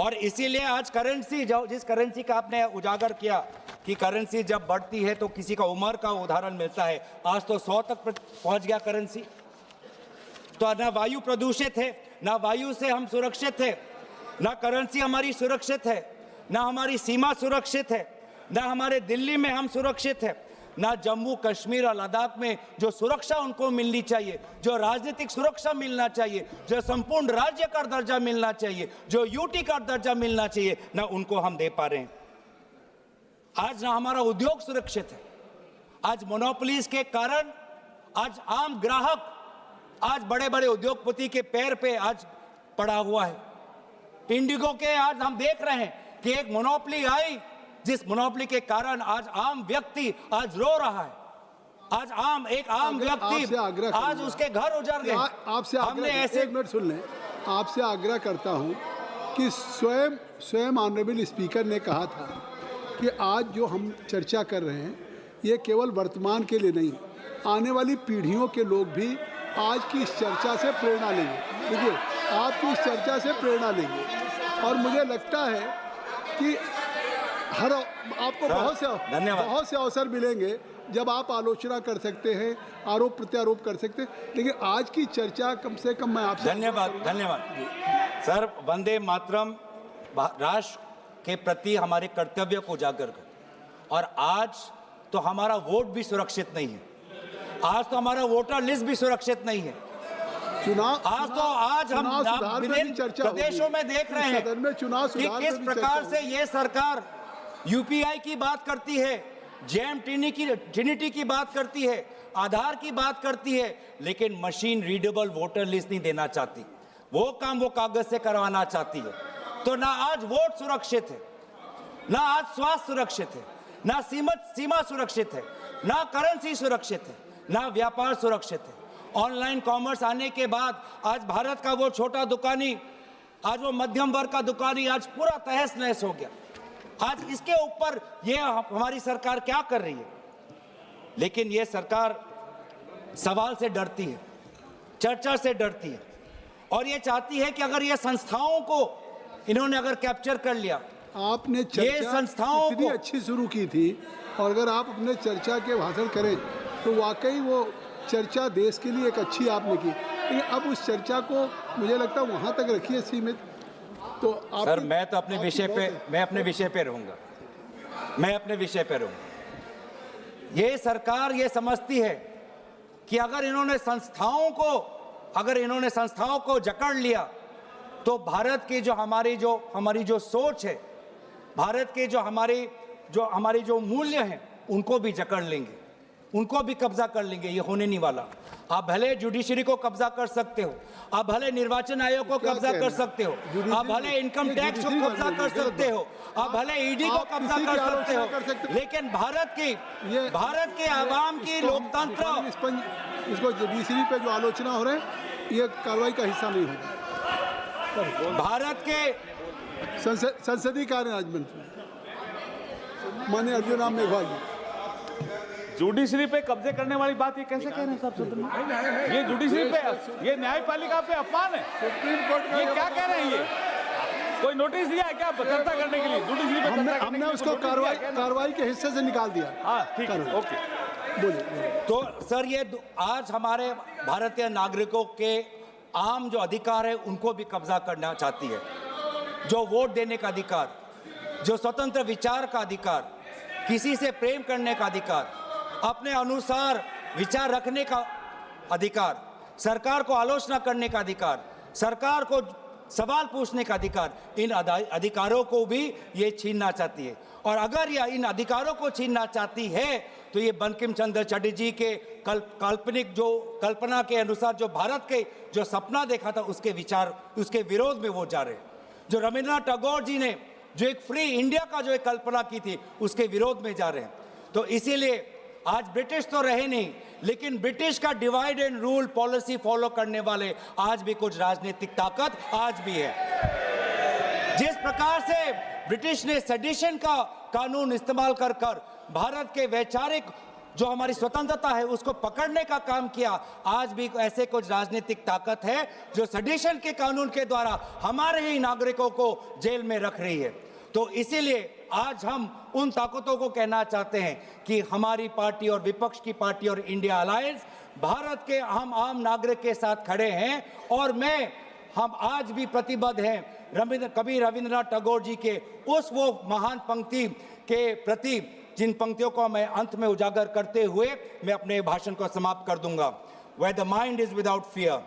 और इसीलिए आज करेंसी जिस करेंसी का आपने उजागर किया कि करेंसी जब बढ़ती है तो किसी का उम्र का उदाहरण मिलता है, आज तो 100 तक पहुंच गया करेंसी। तो ना वायु प्रदूषित है, ना वायु से हम सुरक्षित है, ना करेंसी हमारी सुरक्षित है, ना हमारी सीमा सुरक्षित है, ना हमारे दिल्ली में हम सुरक्षित है, ना जम्मू कश्मीर और लद्दाख में जो सुरक्षा उनको मिलनी चाहिए, जो राजनीतिक सुरक्षा मिलना चाहिए, जो संपूर्ण राज्य का दर्जा मिलना चाहिए, जो यूटी का दर्जा मिलना चाहिए, ना उनको हम दे पा रहे हैं। आज ना हमारा उद्योग सुरक्षित है। आज मोनोपोलीज के कारण आज आम ग्राहक आज बड़े बड़े उद्योगपति के पैर पे आज पड़ा हुआ है। इंडिगो के आज हम देख रहे हैं कि एक मोनोपोली आई, जिस मोनोपोली के कारण आज आम व्यक्ति आज रो रहा है। आज एक आम व्यक्ति आज उसके घर उजड़ गए। आपसे हमने ऐसे एक मिनट सुन लें। आपसे आग्रह करता हूं कि स्वयं ऑनरेबल स्पीकर ने कहा था कि आज जो हम चर्चा कर रहे हैं ये केवल वर्तमान के लिए नहीं, आने वाली पीढ़ियों के लोग भी आज की इस चर्चा से प्रेरणा लेंगे। देखिए, आपकी इस चर्चा से प्रेरणा लेंगे और मुझे लगता है कि आपको बहुत से अवसर मिलेंगे जब आप आलोचना कर सकते हैं, आरोप प्रत्यारोप कर सकते हैं, लेकिन आज की चर्चा कम से कम मैं आपसे धन्यवाद सर। वंदे मातरम राष्ट्र के प्रति हमारे कर्तव्य को उजागर कर, और आज तो हमारा वोट भी सुरक्षित नहीं है, आज तो हमारा वोटर लिस्ट भी सुरक्षित नहीं है। आज हम विभिन्न प्रदेशों में देख रहे हैं कि किस प्रकार से ये सरकार यूपीआई की बात करती है, जेम ट्रिनिटी की बात करती है, आधार की बात करती है, लेकिन मशीन रीडेबल वोटर लिस्ट नहीं देना चाहती। वो काम वो कागज से करवाना चाहती है। तो ना आज वोट सुरक्षित है, ना आज स्वास्थ्य सुरक्षित है, ना सीमा सुरक्षित है, ना करेंसी सुरक्षित है, ना व्यापार सुरक्षित है। ऑनलाइन कॉमर्स आने के बाद आज भारत का वो छोटा दुकानी, आज वो मध्यम वर्ग का दुकानी आज पूरा तहस नहस हो गया। आज इसके ऊपर ये हमारी सरकार क्या कर रही है? लेकिन ये सरकार सवाल से डरती है, चर्चा से डरती है, और ये चाहती है कि अगर ये संस्थाओं को इन्होंने अगर कैप्चर कर लिया, आपने चर्चा संस्थाओं इतनी अच्छी शुरू की थी, और अगर आप अपने चर्चा के भाषण करें तो वाकई वो चर्चा देश के लिए एक अच्छी आपने की, लेकिन अब उस चर्चा को मुझे लगता है वहाँ तक रखिए सीमित। तो सर मैं तो अपने विषय पे रहूँगा, मैं अपने विषय पे रहूँगा। ये सरकार ये समझती है कि अगर इन्होंने संस्थाओं को जकड़ लिया तो भारत की हमारी जो सोच है, भारत के हमारी जो मूल्य हैं, उनको भी जकड़ लेंगे, उनको भी कब्जा कर लेंगे। ये होने नहीं वाला। आप भले जुडिशरी को कब्जा कर सकते हो, आप भले निर्वाचन आयोग को कब्जा कर सकते हो, आप भले इनकम टैक्स को कब्जा कर सकते हो, आप भले ईडी को कब्जा कर सकते हो, लेकिन भारत के आवाम की लोकतंत्र, इसको जुडिशरी पे जो आलोचना हो रहे हैं ये कार्रवाई का हिस्सा नहीं होगा। भारत के संसदीय कार्य राज्य मंत्री माननीय अर्जुन राम मेघवाल जी, जुडिशरी पे कब्जे करने वाली बात ये कैसे कह रहे हैं साहब सदन में? ये जुडिशरी पे, ये न्यायपालिका पे अपमान है। सुप्रीम कोर्ट ये क्या कह रहे हैं? ये कोई नोटिस दिया है क्या चर्चा करने के लिए? जुडिशरी पे हमने उसको कार्रवाई के हिस्से से निकाल दिया। हाँ ठीक है, ओके बोलिए। तो सर ये आज हमारे भारतीय नागरिकों के आम जो अधिकार है उनको भी कब्जा करना चाहती है। जो वोट देने का अधिकार, जो स्वतंत्र विचार का अधिकार, किसी से प्रेम करने का अधिकार, अपने अनुसार विचार रखने का अधिकार, सरकार को आलोचना करने का अधिकार, सरकार को सवाल पूछने का अधिकार, इन अधिकारों को भी ये छीनना चाहती है। और अगर यह इन अधिकारों को छीनना चाहती है तो ये बंकिम चंद्र चटर्जी के काल्पनिक जो कल्पना के अनुसार जो भारत के जो सपना देखा था उसके विरोध में वो जा रहे हैं। जो रविंद्रनाथ टैगोर जी ने जो एक फ्री इंडिया का जो एक कल्पना की थी उसके विरोध में जा रहे हैं। तो इसीलिए आज ब्रिटिश तो रहे नहीं, लेकिन ब्रिटिश का divide and rule policy follow करने वाले आज भी कुछ राजनीतिक ताकत आज भी है। जिस प्रकार से ब्रिटिश ने सेडिशन का कानून इस्तेमाल कर भारत के वैचारिक जो हमारी स्वतंत्रता है उसको पकड़ने का काम किया। आज भी ऐसे कुछ राजनीतिक ताकत है जो सेडिशन के कानून के द्वारा हमारे ही नागरिकों को जेल में रख रही है। तो इसीलिए आज हम उन ताकतों को कहना चाहते हैं कि हमारी पार्टी और विपक्ष की पार्टी और इंडिया अलायंस भारत के हम आम नागरिक के साथ खड़े हैं। और हम आज भी प्रतिबद्ध हैं कवि रविंद्रनाथ टैगोर जी के उस वो महान पंक्ति के प्रति, जिन पंक्तियों को मैं अंत में उजागर करते हुए मैं अपने भाषण को समाप्त कर दूंगा। Where the mind is without fear,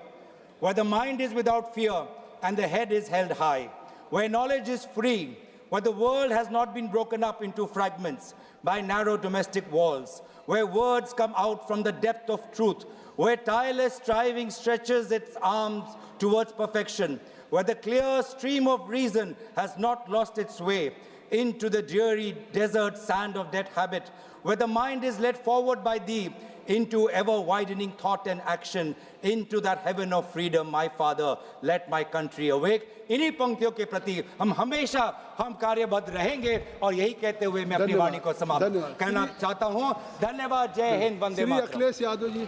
where the mind is without fear and the head is held high, where knowledge is free, where the world has not been broken up into fragments by narrow domestic walls, where words come out from the depth of truth, where tireless striving stretches its arms towards perfection, where the clear stream of reason has not lost its way into the dreary desert sand of dead habit, where the mind is led forward by thee into ever-widening thought and action, into that heaven of freedom, my Father, let my country awake. इन्हीं पंक्तियों के प्रति हम हमेशा कार्यबद्ध रहेंगे और यही कहते हुए मैं अपनी वाणी को समाप्त करना चाहता हूं। धन्यवाद। जय हिंद, वंदे मातरम। अखिलेश यादव जी।